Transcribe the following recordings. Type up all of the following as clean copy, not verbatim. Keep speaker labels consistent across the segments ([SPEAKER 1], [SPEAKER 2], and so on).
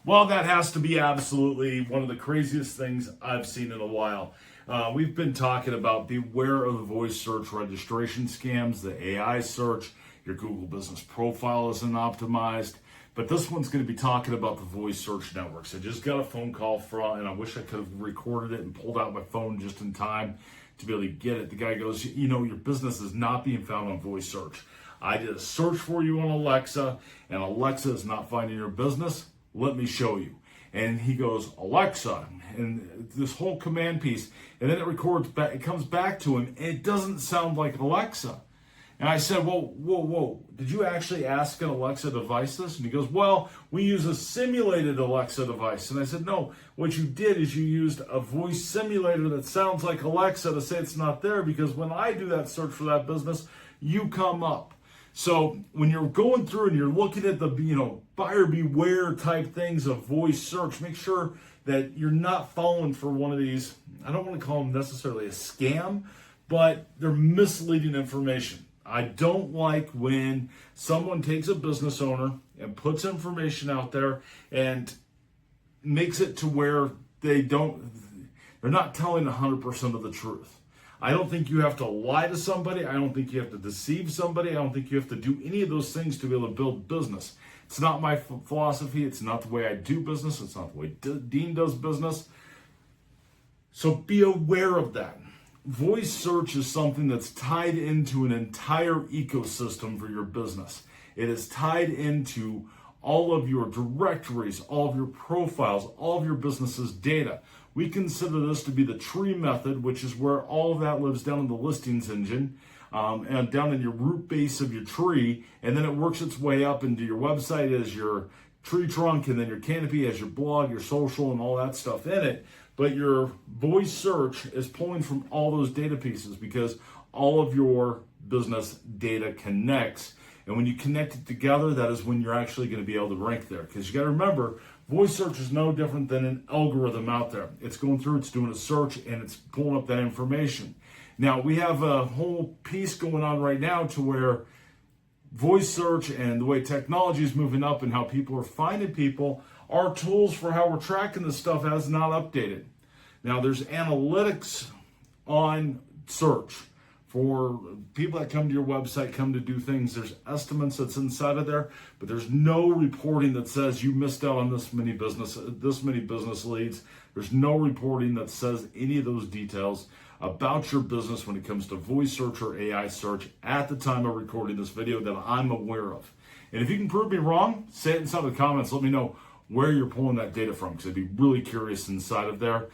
[SPEAKER 1] Well, that has to be absolutely one of the craziest things I've seen in a while. We've been talking about beware of the voice search registration scams, the AI search, your Google business profile isn't optimized. But this one's going to be talking about the voice search networks. I just got a phone call from, and I wish I could have recorded it and pulled out my phone just in time to be able to get it. The guy goes, your business is not being found on voice search. I did a search for you on Alexa, and Alexa is not finding your business. Let me show you. And he goes, Alexa, and this whole command piece, and then it records back, it comes back to him, and it doesn't sound like Alexa. And I said, whoa, did you actually ask an Alexa device this? And he goes, well, we use a simulated Alexa device. And I said, no, what you did is you used a voice simulator that sounds like Alexa to say it's not there, because when I do that search for that business, you come up. So when you're going through and you're looking at the, buyer beware type things of voice search, make sure that you're not falling for one of these. I don't want to call them necessarily a scam, but they're misleading information. I don't like when someone takes a business owner and puts information out there and makes it to where they're not telling 100% of the truth. I don't think you have to lie to somebody. I don't think you have to deceive somebody. I don't think you have to do any of those things to be able to build business. It's not my philosophy. It's not the way I do business. It's not the way Dean does business. So be aware of that. Voice search is something that's tied into an entire ecosystem for your business. It is tied into all of your directories, all of your profiles, all of your business's data. We consider this to be the tree method, which is where all of that lives down in the listings engine and down in your root base of your tree, and then it works its way up into your website as your tree trunk, and then your canopy as your blog, your social, and all that stuff in it. But your voice search is pulling from all those data pieces because all of your business data connects. And when you connect it together, that is when you're actually going to be able to rank there. Because you got to remember, voice search is no different than an algorithm out there. It's going through, it's doing a search, and it's pulling up that information. Now, we have a whole piece going on right now to where voice search and the way technology is moving up and how people are finding people, our tools for how we're tracking this stuff has not updated. Now, there's analytics on search. For people that come to your website, come to do things, there's estimates that's inside of there, but there's no reporting that says you missed out on this many business leads. There's no reporting that says any of those details about your business when it comes to voice search or AI search at the time of recording this video that I'm aware of. And if you can prove me wrong, say it inside the comments. Let me know where you're pulling that data from, because I'd be really curious inside of there.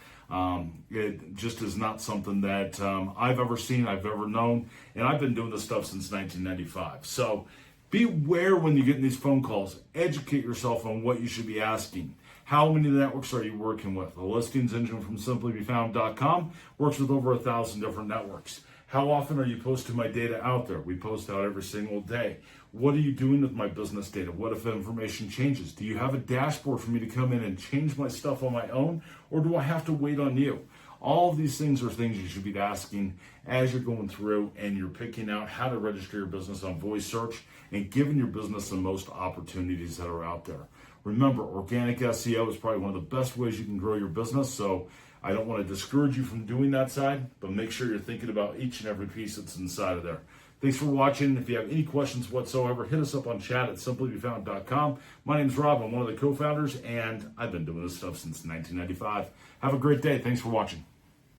[SPEAKER 1] It just is not something that I've ever seen, I've ever known, and I've been doing this stuff since 1995. So beware when you get in these phone calls. Educate yourself on what you should be asking. How many networks are you working with? The listings engine from simplybefound.com works with over 1,000 different networks. How often are you posting my data out there? We post out every single day. What are you doing with my business data? What if information changes? Do you have a dashboard for me to come in and change my stuff on my own, or do I have to wait on you? All of these things are things you should be asking as you're going through and you're picking out how to register your business on voice search and giving your business the most opportunities that are out there. Remember, organic SEO is probably one of the best ways you can grow your business, so I don't want to discourage you from doing that side, but make sure you're thinking about each and every piece that's inside of there. Thanks for watching. If you have any questions whatsoever, hit us up on chat at simplybefound.com. My name's Rob. I'm one of the co-founders, and I've been doing this stuff since 1995. Have a great day. Thanks for watching.